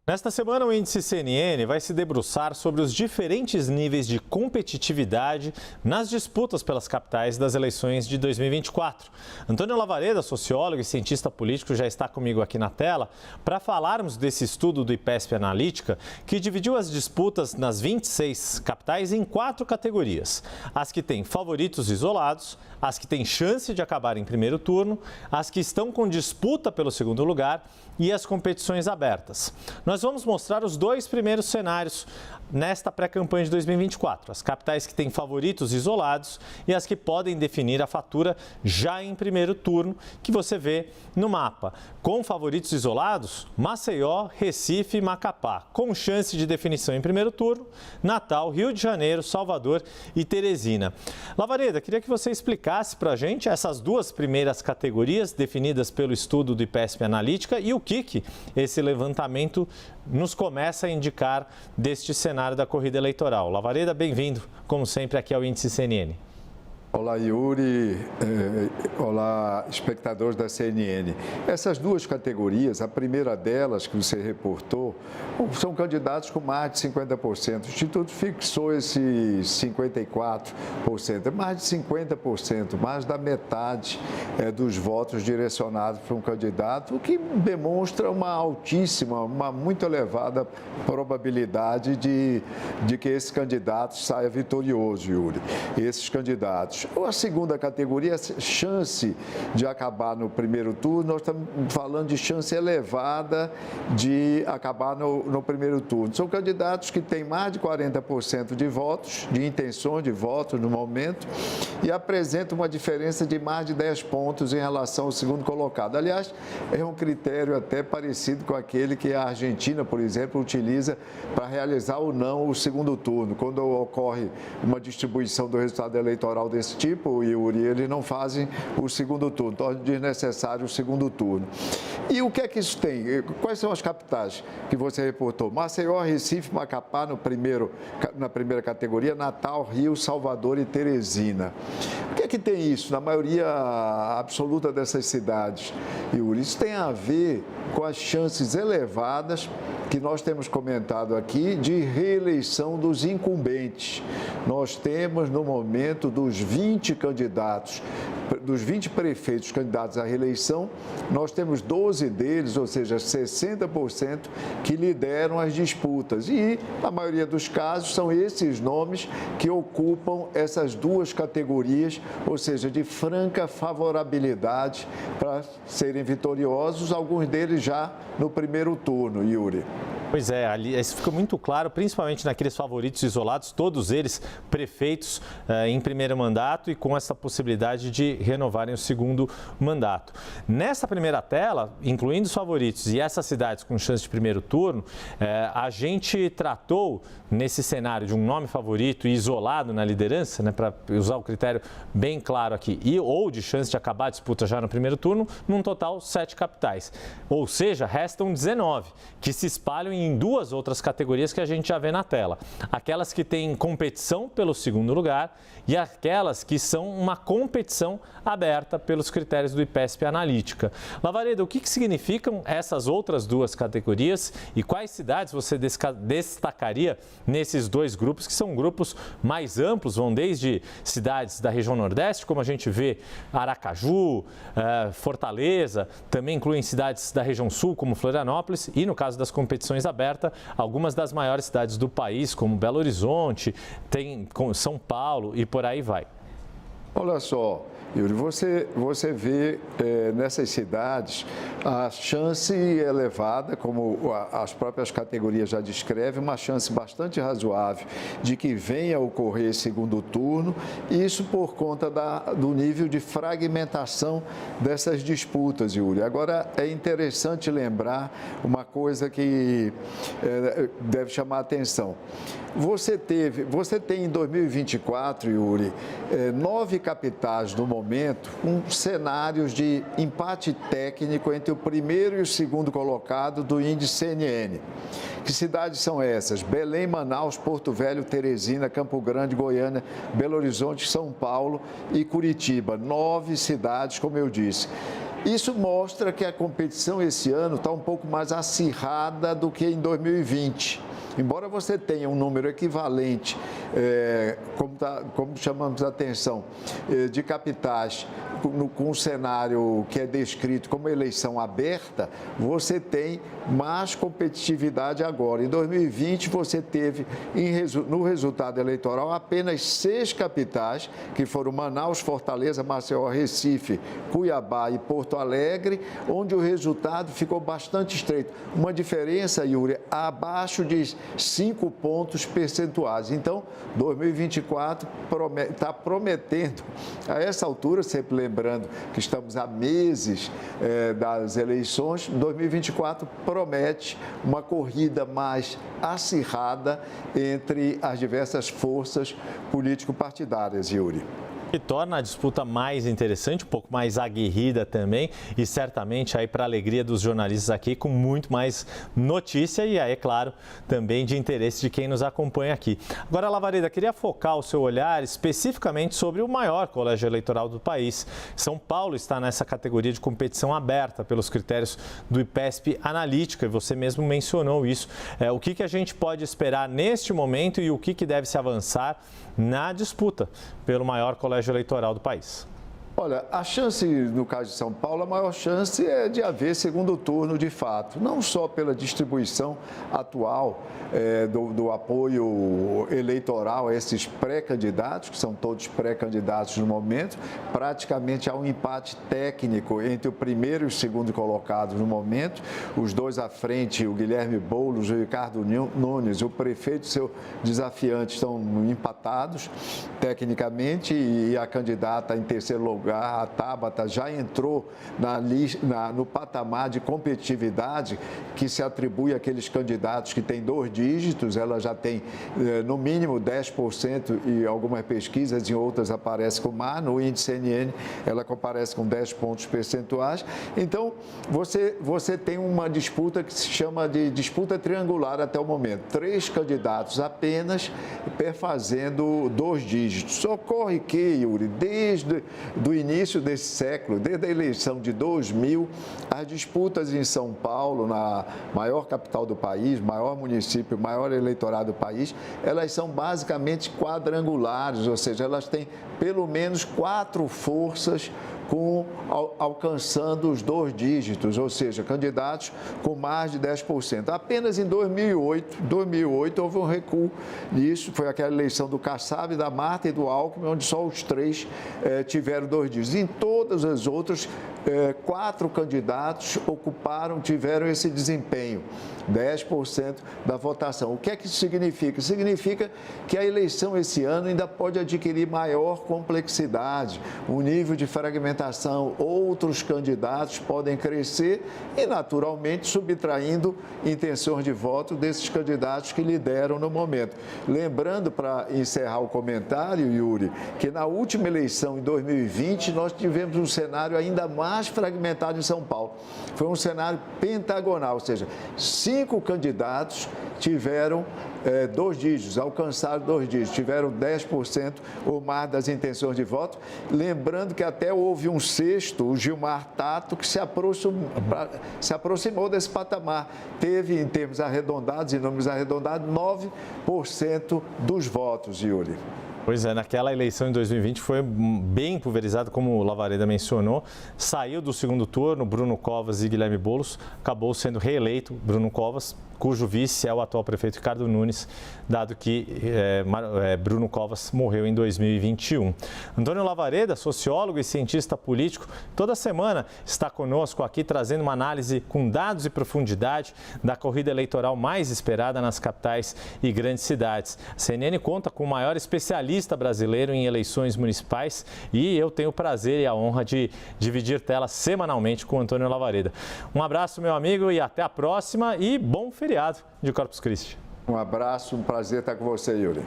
Nesta semana, o índice CNN vai se debruçar sobre os diferentes níveis de competitividade nas disputas pelas capitais das eleições de 2024. Antônio Lavareda, sociólogo e cientista político, já está comigo aqui na tela para falarmos desse estudo do IPESP Analítica, que dividiu as disputas nas 26 capitais em 4 categorias. As que têm favoritos isolados, as que têm chance de acabar em primeiro turno, as que estão com disputa pelo segundo lugar e as competições abertas. Nós vamos mostrar os 2 primeiros cenários nesta pré-campanha de 2024. As capitais que têm favoritos isolados e as que podem definir a fatura já em primeiro turno, que você vê no mapa. Com favoritos isolados, Maceió, Recife e Macapá. Com chance de definição em primeiro turno, Natal, Rio de Janeiro, Salvador e Teresina. Lavareda, queria que você explicasse para a gente essas 2 primeiras categorias definidas pelo estudo do IPESP Analítica e o que esse levantamento nos começa a indicar deste cenário da corrida eleitoral. Lavareda, bem-vindo, como sempre, aqui ao Índice CNN. Olá, Yuri. Olá, espectadores da CNN. Essas 2 categorias, a primeira delas que você reportou, são candidatos com mais de 50%. O Instituto fixou esse 54%, mais de 50%, mais da metade dos votos direcionados para um candidato, o que demonstra uma altíssima, uma muito elevada probabilidade de que esse candidato saia vitorioso, Yuri. Esses candidatos. A segunda categoria, chance de acabar no primeiro turno, nós estamos falando de chance elevada de acabar no primeiro turno. São candidatos que têm mais de 40% de votos, de intenções de votos no momento, e apresentam uma diferença de mais de 10 pontos em relação ao segundo colocado. Aliás, é um critério até parecido com aquele que a Argentina, por exemplo, utiliza para realizar ou não o segundo turno. Quando ocorre uma distribuição do resultado eleitoral desse tipo, Yuri, eles não fazem o segundo turno, torna desnecessário o segundo turno. E o que é que isso tem? Quais são as capitais que você reportou? Maceió, Recife, Macapá na primeira categoria, Natal, Rio, Salvador e Teresina. O que é que tem isso na maioria absoluta dessas cidades, Yuri? Isso tem a ver com as chances elevadas que nós temos comentado aqui de reeleição dos incumbentes. Nós temos, no momento, dos 20 candidatos, dos 20 prefeitos candidatos à reeleição, nós temos 12 deles, ou seja, 60%, que lideram as disputas. E, na maioria dos casos, são esses nomes que ocupam essas 2 categorias, ou seja, de franca favorabilidade para serem vitoriosos, alguns deles já no primeiro turno, Yuri. Pois é, ali isso fica muito claro, principalmente naqueles favoritos isolados, todos eles prefeitos em primeiro mandato e com essa possibilidade de renovarem o segundo mandato. Nessa primeira tela, incluindo os favoritos e essas cidades com chance de primeiro turno, a gente tratou nesse cenário de um nome favorito e isolado na liderança, né, para usar o critério bem claro aqui, ou de chance de acabar a disputa já no primeiro turno, num total 7 capitais. Ou seja, restam 19, que se espalham em 2 outras categorias que a gente já vê na tela. Aquelas que têm competição pelo segundo lugar e aquelas que são uma competição aberta pelos critérios do IPESP Analítica. Lavareda, o que significam essas outras 2 categorias e quais cidades você destacaria nesses 2 grupos, que são grupos mais amplos, vão desde cidades da região Nordeste, como a gente vê Aracaju, Fortaleza, também incluem cidades da região Sul, como Florianópolis, e no caso das competições abertas, algumas das maiores cidades do país, como Belo Horizonte, tem São Paulo e por aí vai. Olha só, Yuri, você vê nessas cidades a chance elevada, como as próprias categorias já descrevem, uma chance bastante razoável de que venha a ocorrer segundo turno, isso por conta do nível de fragmentação dessas disputas, Yuri. Agora, é interessante lembrar uma coisa que deve chamar a atenção. Você tem em 2024, Yuri, 9 capitais no momento com cenários de empate técnico entre o primeiro e o segundo colocado do índice CNN. Que cidades são essas? Belém, Manaus, Porto Velho, Teresina, Campo Grande, Goiânia, Belo Horizonte, São Paulo e Curitiba. 9 cidades, como eu disse. Isso mostra que a competição esse ano está um pouco mais acirrada do que em 2020. Embora você tenha um número equivalente, como chamamos a atenção, de capitais com um cenário que é descrito como eleição aberta, você tem mais competitividade agora. Em 2020, você teve no resultado eleitoral apenas 6 capitais, que foram Manaus, Fortaleza, Maceió, Recife, Cuiabá e Porto Alegre, onde o resultado ficou bastante estreito. Uma diferença, Yuri, abaixo de 5 pontos percentuais. Então, 2024 está prometendo, a essa altura, sempre lembrando que estamos a meses das eleições, 2024 promete uma corrida mais acirrada entre as diversas forças político-partidárias, Yuri. Que torna a disputa mais interessante, um pouco mais aguerrida também e certamente aí para a alegria dos jornalistas aqui com muito mais notícia e aí, é claro, também de interesse de quem nos acompanha aqui. Agora, Lavareda, queria focar o seu olhar especificamente sobre o maior colégio eleitoral do país. São Paulo está nessa categoria de competição aberta pelos critérios do IPESP Analítica e você mesmo mencionou isso. O que a gente pode esperar neste momento e o que deve se avançar na disputa pelo maior colégio eleitoral do país? Olha, a chance, no caso de São Paulo, a maior chance é de haver segundo turno de fato, não só pela distribuição atual do apoio eleitoral a esses pré-candidatos, que são todos pré-candidatos no momento, praticamente há um empate técnico entre o primeiro e o segundo colocado no momento, os dois à frente, o Guilherme Boulos e o Ricardo Nunes, o prefeito e seu desafiante estão empatados tecnicamente e a candidata em terceiro lugar, a Tabata, já entrou no patamar de competitividade que se atribui àqueles candidatos que têm 2 dígitos, ela já tem no mínimo 10% e algumas pesquisas, em outras aparece com mais, no índice CNN ela comparece com 10 pontos percentuais. Então, você tem uma disputa que se chama de disputa triangular até o momento. 3 candidatos apenas perfazendo 2 dígitos. Ocorre que, Yuri, desde o início desse século, desde a eleição de 2000, as disputas em São Paulo, na maior capital do país, maior município, maior eleitorado do país, elas são basicamente quadrangulares, ou seja, elas têm pelo menos 4 forças alcançando os 2 dígitos, ou seja, candidatos com mais de 10%. Apenas em 2008 houve um recuo nisso, foi aquela eleição do Kassab, da Marta e do Alckmin, onde só os 3 tiveram 2 dígitos. Em todas as outras, 4 candidatos tiveram esse desempenho, 10% da votação. O que é que isso significa? Significa que a eleição esse ano ainda pode adquirir maior complexidade, um nível de fragmentação, outros candidatos podem crescer e, naturalmente, subtraindo intenções de voto desses candidatos que lideram no momento. Lembrando, para encerrar o comentário, Yuri, que na última eleição, em 2020, nós tivemos um cenário ainda mais fragmentado em São Paulo. Foi um cenário pentagonal, ou seja, 5 candidatos tiveram 2 dígitos, alcançaram 2 dígitos, tiveram 10% ou mais das intenções de voto. Lembrando que até houve um 6º, o Gilmar Tato, que se aproximou desse patamar. Teve, em termos arredondados, em números arredondados, 9% dos votos, Yuri. Pois é, naquela eleição em 2020 foi bem pulverizado, como o Lavareda mencionou. Saiu do segundo turno Bruno Covas e Guilherme Boulos, acabou sendo reeleito Bruno Covas, cujo vice é o atual prefeito Ricardo Nunes, dado que Bruno Covas morreu em 2021. Antônio Lavareda, sociólogo e cientista político, toda semana está conosco aqui trazendo uma análise com dados e profundidade da corrida eleitoral mais esperada nas capitais e grandes cidades. A CNN conta com o maior especialista brasileiro em eleições municipais e eu tenho o prazer e a honra de dividir tela semanalmente com o Antônio Lavareda. Um abraço, meu amigo, e até a próxima e bom feriado de Corpus Christi. Um abraço, um prazer estar com você, Yuri.